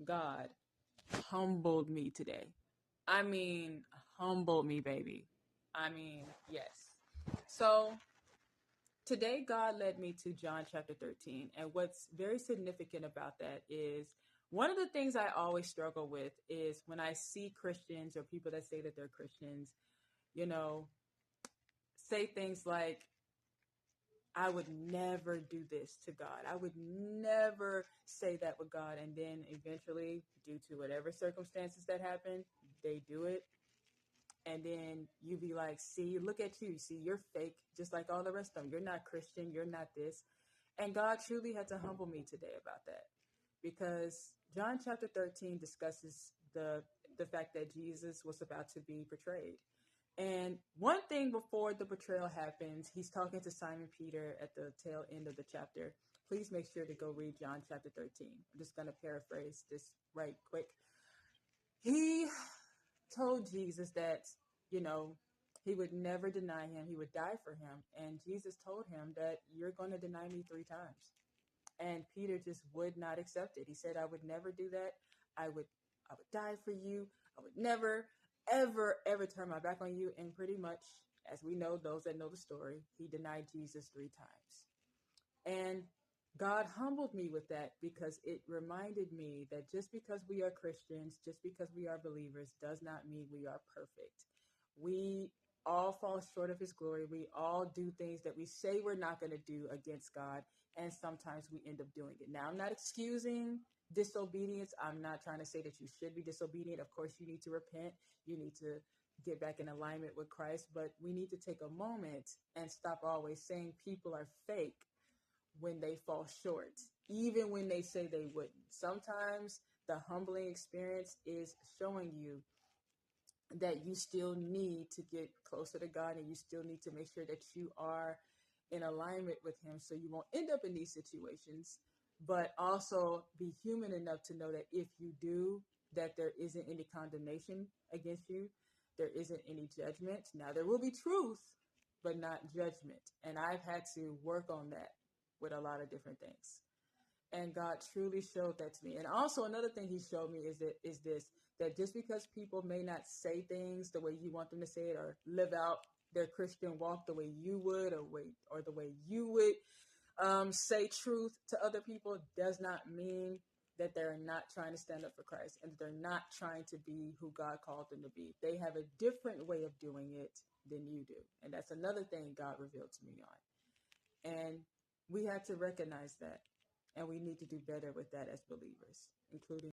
God humbled me today. I mean, humbled me, baby. I mean, yes. So today, God led me to John chapter 13. And what's very significant about that is one of the things I always struggle with is when I see Christians or people that say that they're Christians, you know, say things like, I would never do this to God. I would never say that with God. And then eventually, due to whatever circumstances that happen, they do it. And then you be like, see, look at you. See, you're fake, just like all the rest of them. You're not Christian. You're not this. And God truly had to humble me today about that, because John chapter 13 discusses the fact that Jesus was about to be betrayed. And one thing before the betrayal happens, he's talking to Simon Peter at the tail end of the chapter. Please make sure to go read John chapter 13. I'm just going to paraphrase this right quick. He told Jesus that, you know, he would never deny him. He would die for him. And Jesus told him that you're going to deny me 3 times. And Peter just would not accept it. He said, I would never do that. I would die for you. I would never, ever, ever turn my back on you. And pretty much, as we know, those that know the story, he denied Jesus 3 times. And God humbled me with that, because it reminded me that just because we are Christians, just because we are believers, does not mean we are perfect. We all fall short of his glory. We all do things that we say we're not going to do against God. And sometimes we end up doing it. Now, I'm not excusing disobedience. I'm not trying to say that you should be disobedient. Of course, you need to repent. You need to get back in alignment with Christ. But we need to take a moment and stop always saying people are fake when they fall short, even when they say they wouldn't. Sometimes the humbling experience is showing you that you still need to get closer to God, and you still need to make sure that you are in alignment with him, so you won't end up in these situations. But also be human enough to know that if you do, that there isn't any condemnation against you. There isn't any judgment. Now, there will be truth, but not judgment. And I've had to work on that with a lot of different things. And God truly showed that to me. And also another thing he showed me is this, that just because people may not say things the way you want them to say it, or live out their Christian walk the way you would, or the way you would say truth to other people, does not mean that they're not trying to stand up for Christ, and that they're not trying to be who God called them to be. They have a different way of doing it than you do. And that's another thing God revealed to me on. And we have to recognize that. And we need to do better with that as believers, including